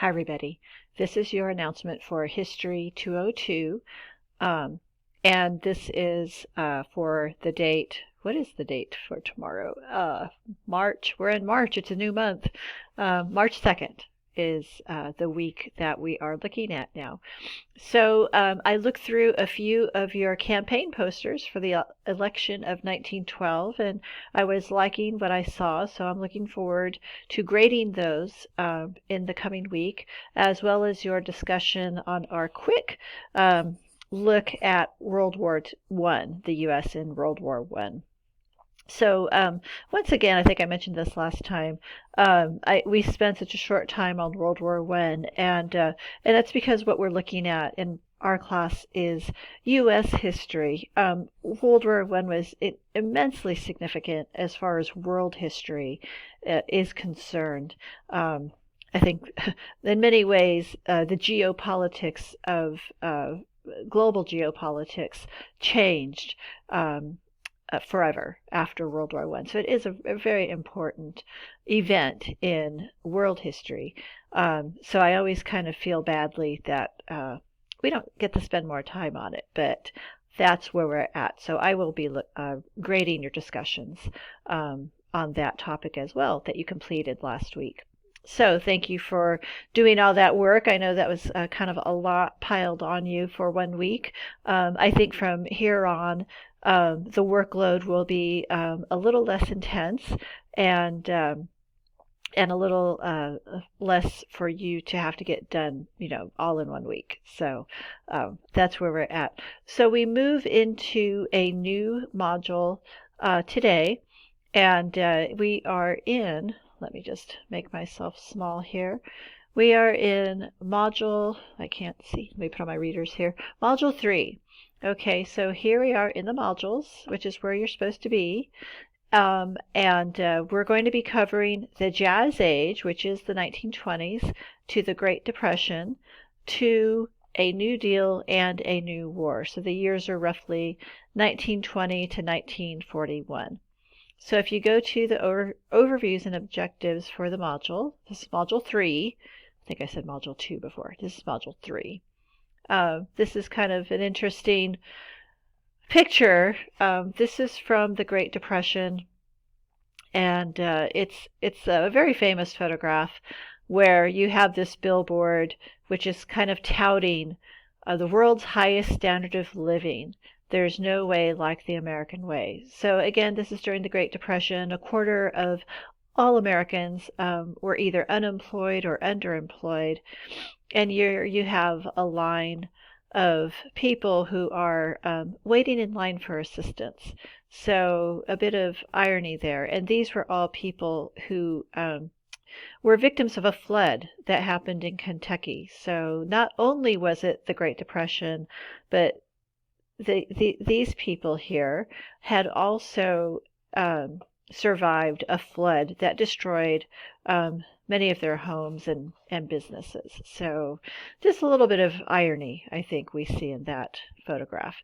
Hi, everybody. This is your announcement for History 202. Um, and this is for the date. What is the date for tomorrow? March. We're in March. It's a new month. March 2nd is the week that we are looking at now. So I looked through a few of your campaign posters for the election of 1912, and I was liking what I saw, so I'm looking forward to grading those in the coming week, as well as your discussion on our quick look at World War I, the U.S. in World War I. So once again, I think I mentioned this last time. We spent such a short time on World War I, and that's because what we're looking at in our class is U.S. history. World War I was immensely significant as far as world history is concerned. I think in many ways the geopolitics of global geopolitics changed. Forever after World War I. So it is a very important event in world history. So I always kind of feel badly that we don't get to spend more time on it, but that's where we're at. So I will be grading your discussions on that topic as well that you completed last week. So thank you for doing all that work. I know that was kind of a lot piled on you for 1 week. I think from here on, the workload will be a little less intense and a little less for you to have to get done, all in 1 week. So that's where we're at. So we move into a new module today, and we are in, let me just make myself small here. We are in module, I can't see, let me put on my readers here, module 3. Okay, so here we are in the modules, which is where you're supposed to be. And we're going to be covering the Jazz Age, which is the 1920s, to the Great Depression, to a New Deal and a New War. So the years are roughly 1920 to 1941. So if you go to the overviews and objectives for the module, this is module 3. I think I said module 2 before. This is module 3. This is kind of an interesting picture. This is from the Great Depression, and it's a very famous photograph where you have this billboard which is kind of touting the world's highest standard of living. There's no way like the American way. So again, this is during the Great Depression. A quarter of all Americans were either unemployed or underemployed. And you have a line of people who are waiting in line for assistance. So a bit of irony there. And these were all people who were victims of a flood that happened in Kentucky. So not only was it the Great Depression, but these people here had also survived a flood that destroyed many of their homes and businesses. So just a little bit of irony, I think, we see in that photograph.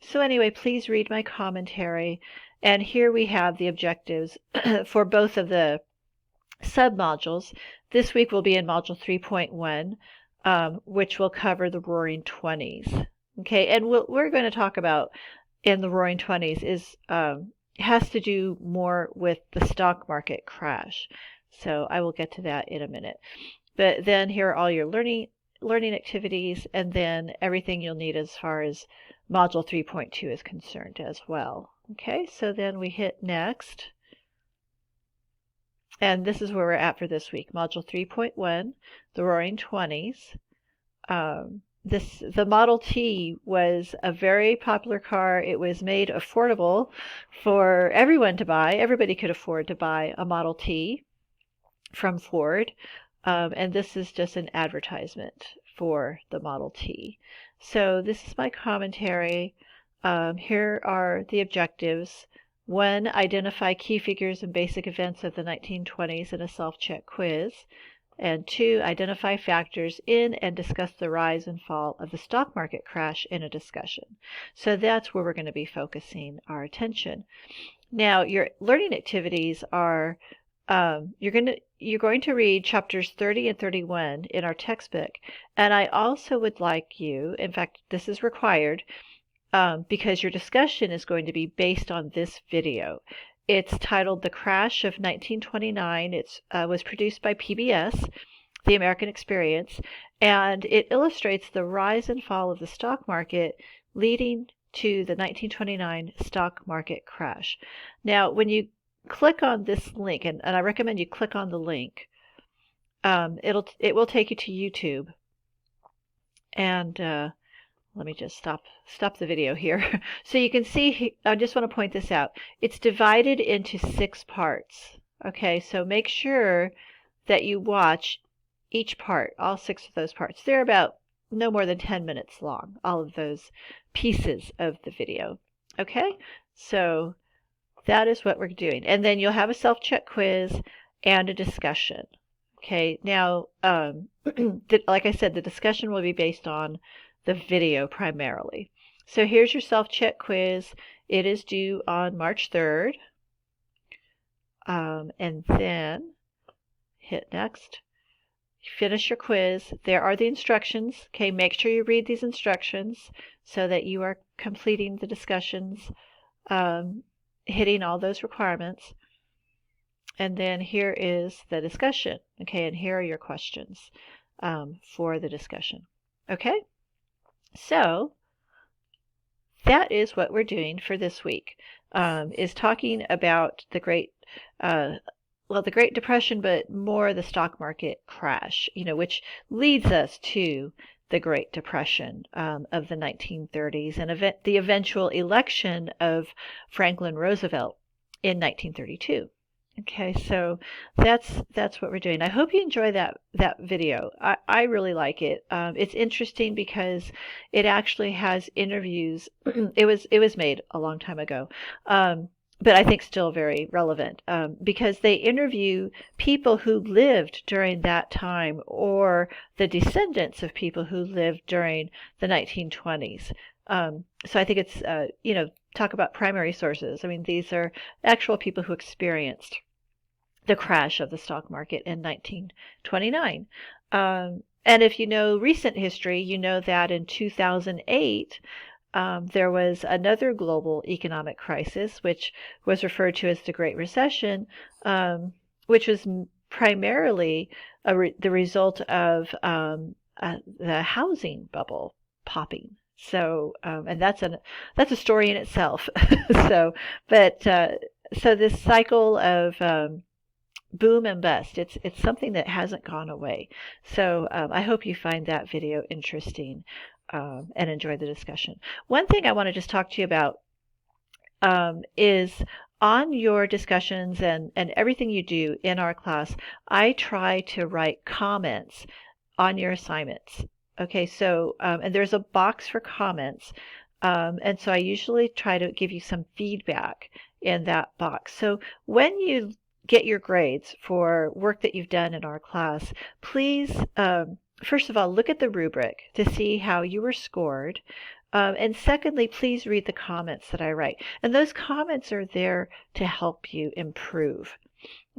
So anyway, please read my commentary. And here we have the objectives for both of the submodules. This week we'll be in module 3.1, which will cover the Roaring Twenties. Okay, and we're going to talk about in the Roaring Twenties is has to do more with the stock market crash. So I will get to that in a minute. But then here are all your learning activities, and then everything you'll need as far as module 3.2 is concerned as well. Okay, so then we hit next. And this is where we're at for this week. Module 3.1, the Roaring Twenties. The Model T was a very popular car. It was made affordable for everyone to buy. Everybody could afford to buy a Model T from Ford. And this is just an advertisement for the Model T. So this is my commentary. Here are the objectives. 1, identify key figures and basic events of the 1920s in a self-check quiz. And 2, identify factors in and discuss the rise and fall of the stock market crash in a discussion. So that's where we're going to be focusing our attention. Now, your learning activities are you're going to read chapters 30 and 31 in our textbook. And I also would like you, in fact, this is required, because your discussion is going to be based on this video. It's titled The Crash of 1929. It was produced by PBS, The American Experience, and it illustrates the rise and fall of the stock market leading to the 1929 stock market crash. Now, when you click on this link, and I recommend you click on the link, it will take you to YouTube. And let me just stop the video here. So you can see, I just want to point this out. It's divided into 6 parts. Okay, so make sure that you watch each part, all 6 of those parts. They're about no more than 10 minutes long, all of those pieces of the video. Okay, so that is what we're doing. And then you'll have a self-check quiz and a discussion. Okay, now, like I said, the discussion will be based on the video primarily. So here's your self-check quiz. It is due on March 3rd. And then hit next. Finish your quiz. There are the instructions. Okay, make sure you read these instructions so that you are completing the discussions, hitting all those requirements. And then here is the discussion. Okay, and here are your questions for the discussion. Okay, so that is what we're doing for this week, is talking about the Great Depression, but more the stock market crash, which leads us to the Great Depression of the 1930s and the eventual election of Franklin Roosevelt in 1932. Okay, so that's what we're doing. I hope you enjoy that video. I really like it. It's interesting because it actually has interviews. It was made a long time ago, but I think still very relevant, because they interview people who lived during that time or the descendants of people who lived during the 1920s. So I think it's talk about primary sources. I mean, these are actual people who experienced the crash of the stock market in 1929. And if you know recent history, you know that in 2008, there was another global economic crisis, which was referred to as the Great Recession, which was primarily the result of the housing bubble popping. So, and that's a story in itself. So this cycle of boom and bust. It's something that hasn't gone away. So I hope you find that video interesting and enjoy the discussion. One thing I want to just talk to you about is on your discussions and everything you do in our class, I try to write comments on your assignments. Okay, so and there's a box for comments, and so I usually try to give you some feedback in that box. So when you get your grades for work that you've done in our class, please, first of all, look at the rubric to see how you were scored. And secondly, please read the comments that I write. And those comments are there to help you improve,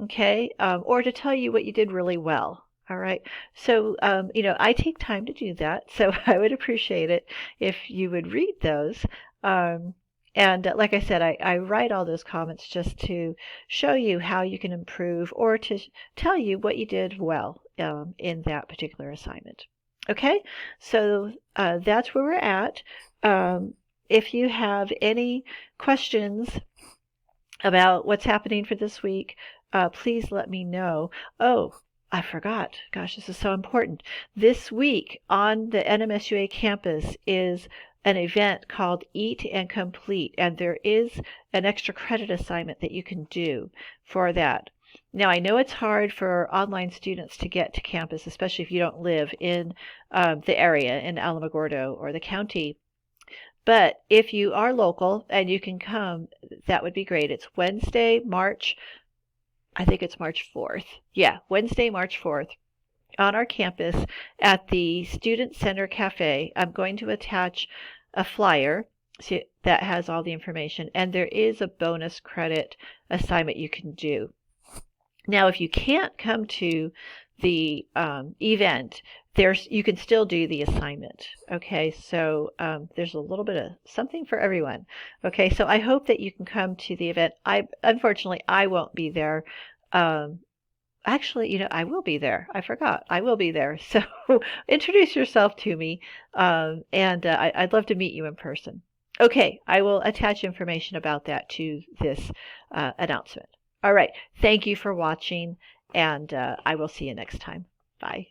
okay? Or to tell you what you did really well. All right. So, I take time to do that. So I would appreciate it if you would read those. And like I said, I write all those comments just to show you how you can improve or to tell you what you did well in that particular assignment. Okay, so that's where we're at. If you have any questions about what's happening for this week, please let me know. Oh, I forgot. Gosh, this is so important. This week on the NMSUA campus is an event called Eat and Complete, and there is an extra credit assignment that you can do for that. Now, I know it's hard for online students to get to campus, especially if you don't live in the area in Alamogordo or the county. But if you are local and you can come, that would be great. It's Wednesday, I think it's March 4th. Yeah, Wednesday, March 4th. On our campus at the Student Center Cafe. I'm going to attach a flyer that has all the information, and there is a bonus credit assignment you can do. Now, if you can't come to the event, you can still do the assignment. Okay, so there's a little bit of something for everyone. Okay, so I hope that you can come to the event. Unfortunately, I won't be there. Um, Actually, I will be there. I forgot. I will be there. So introduce yourself to me, and I'd love to meet you in person. Okay, I will attach information about that to this announcement. All right. Thank you for watching, and I will see you next time. Bye.